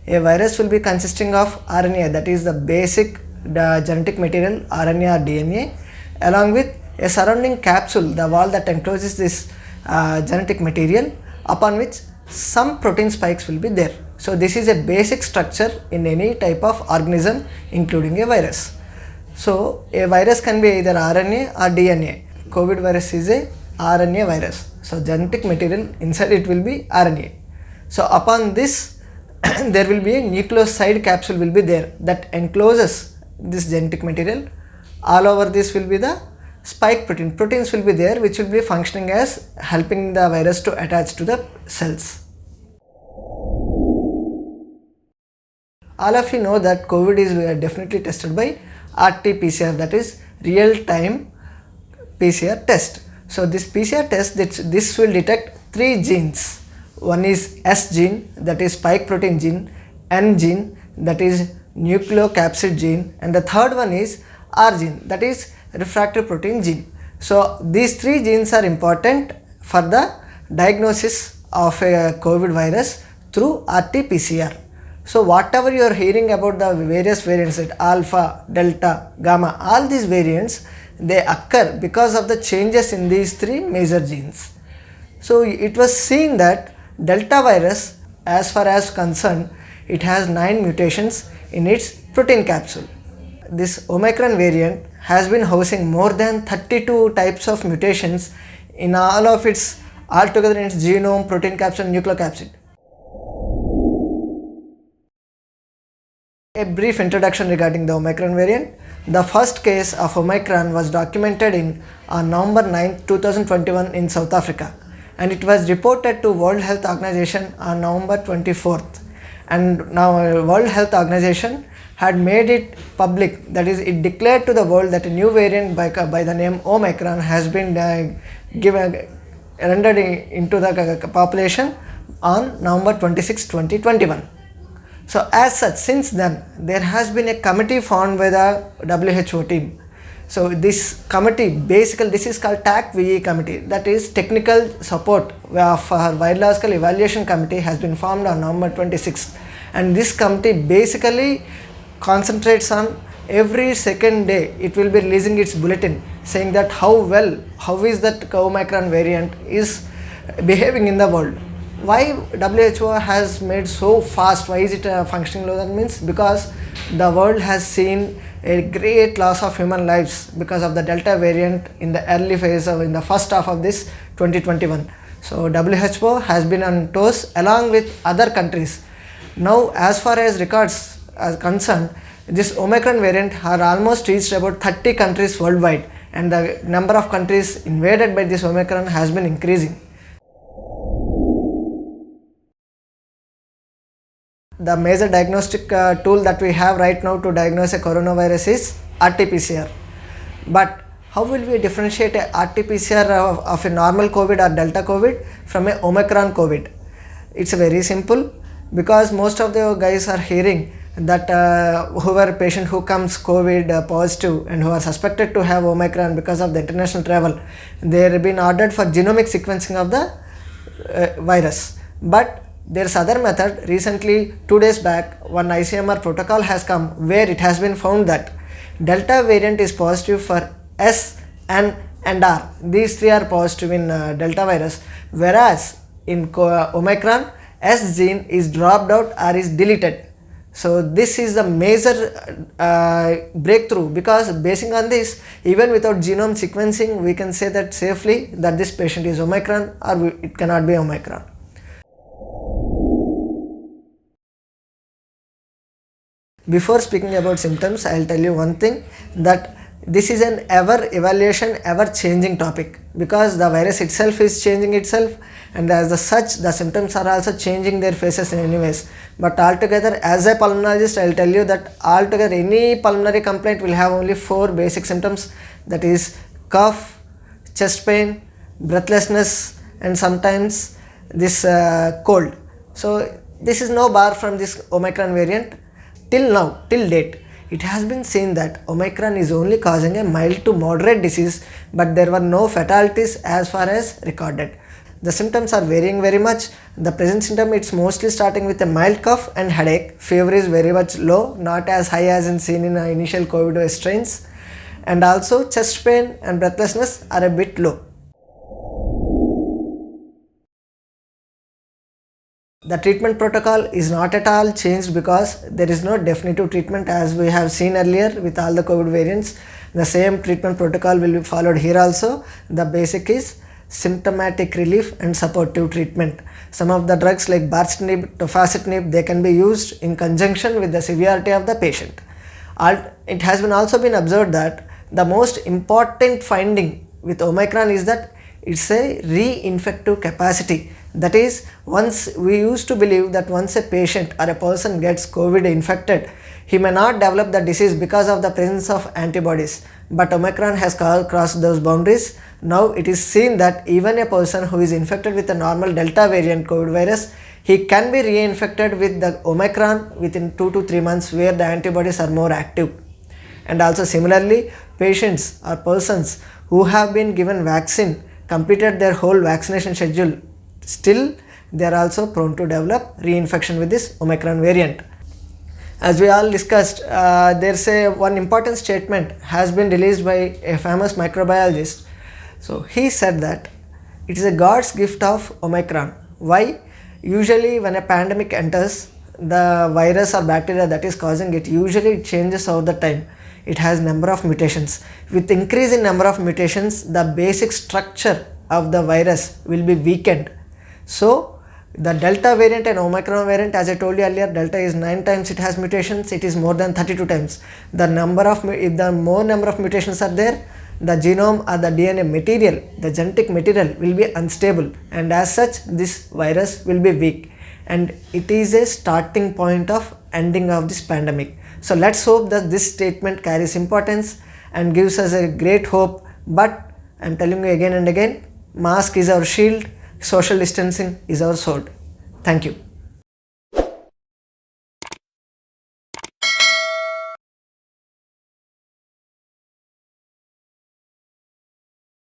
A virus will be consisting of RNA, that is the basic genetic material RNA or DNA, along with a surrounding capsule, the wall that encloses this genetic material, upon which some protein spikes will be there. So this is a basic structure in any type of organism, including a virus. So a virus can be either RNA or DNA. COVID virus is a RNA virus. So genetic material inside it will be RNA. So upon this there will be a nucleoside capsule will be there that encloses this genetic material. All over this will be the spike protein. Proteins will be there which will be functioning as helping the virus to attach to the cells. All of you know that COVID is definitely tested by RT-PCR, that is real-time PCR test. So this PCR test, this will detect 3 genes. One is S gene, that is spike protein gene, N gene, that is nucleocapsid gene, and the third one is R gene, that is refractory protein gene. So these 3 genes are important for the diagnosis of a COVID virus through RT-PCR. So whatever you are hearing about the various variants, like alpha, delta, gamma, all these variants, they occur because of the changes in these 3 major genes. So it was seen that delta virus, as far as concerned, it has 9 mutations in its protein capsule. This Omicron variant has been housing more than 32 types of mutations in all of its, altogether in its genome, protein capsule, nucleocapsid. A brief introduction regarding the Omicron variant. The first case of Omicron was documented on November 9, 2021 in South Africa, and it was reported to World Health Organization on November 24th. And now World Health Organization had made it public, that is, it declared to the world that a new variant by the name Omicron has been rendered into the population on November 26, 2021. So as such, since then there has been a committee formed by the WHO team. So this committee, basically this is called TAC-VE committee, that is technical support for virological evaluation committee, has been formed on November 26th. And this committee basically concentrates on every second day it will be releasing its bulletin saying that how is that Omicron variant is behaving in the world. Why WHO has made so fast, why is it functioning low? That means because the world has seen a great loss of human lives because of the Delta variant in the early phase of in the first half of this 2021. So WHO has been on toes along with other countries. Now as far as records are concerned, this Omicron variant are almost reached about 30 countries worldwide, and the number of countries invaded by this Omicron has been increasing. The major diagnostic tool that we have right now to diagnose a coronavirus is RT-PCR. But how will we differentiate a RT-PCR of a normal COVID or Delta COVID from a Omicron COVID? It's very simple, because most of the guys are hearing that whoever patient who comes COVID positive and who are suspected to have Omicron because of the international travel, they have been ordered for genomic sequencing of the virus. But there's other method. Recently, 2 days back, one ICMR protocol has come where it has been found that Delta variant is positive for S, N and R. These 3 are positive in Delta virus, whereas in Omicron, S gene is dropped out or is deleted. So this is the major breakthrough, because basing on this, even without genome sequencing, we can say that safely that this patient is Omicron or it cannot be Omicron. Before speaking about symptoms, I will tell you one thing, that this is an ever changing topic, because the virus itself is changing itself, and as such the symptoms are also changing their faces in any ways. But altogether, as a pulmonologist, I will tell you that altogether any pulmonary complaint will have only 4 basic symptoms, that is cough, chest pain, breathlessness and sometimes this cold. So this is no bar from this Omicron variant. Till now, till date, it has been seen that Omicron is only causing a mild to moderate disease, but there were no fatalities as far as recorded. The symptoms are varying very much. The present symptom, it's mostly starting with a mild cough and headache. Fever is very much low, not as high as in seen in initial COVID strains. And also chest pain and breathlessness are a bit low. The treatment protocol is not at all changed because there is no definitive treatment as we have seen earlier with all the COVID variants. The same treatment protocol will be followed here also. The basic is symptomatic relief and supportive treatment. Some of the drugs like baricitinib, tofacitinib, they can be used in conjunction with the severity of the patient. It has been also been observed that the most important finding with Omicron is that it's a reinfective capacity. That is, once we used to believe that once a patient or a person gets COVID infected, he may not develop the disease because of the presence of antibodies. But Omicron has crossed those boundaries. Now it is seen that even a person who is infected with a normal Delta variant COVID virus, he can be reinfected with the Omicron within 2 to 3 months where the antibodies are more active. And also similarly, patients or persons who have been given vaccine, completed their whole vaccination schedule, still they are also prone to develop reinfection with this Omicron variant. As we all discussed, there's one important statement has been released by a famous microbiologist. So he said that it is a God's gift of Omicron. Why? Usually when a pandemic enters, the virus or bacteria that is causing it, usually it changes over the time. It has number of mutations. With increase in number of mutations, the basic structure of the virus will be weakened. So the Delta variant and Omicron variant, as I told you earlier, Delta is 9 times it has mutations, it is more than 32 times. If the more number of mutations are there, the genome or the DNA material, the genetic material will be unstable, and as such this virus will be weak, and it is a starting point of ending of this pandemic. So let's hope that this statement carries importance and gives us a great hope. But I'm telling you again and again, mask is our shield, social distancing is our sword. Thank you.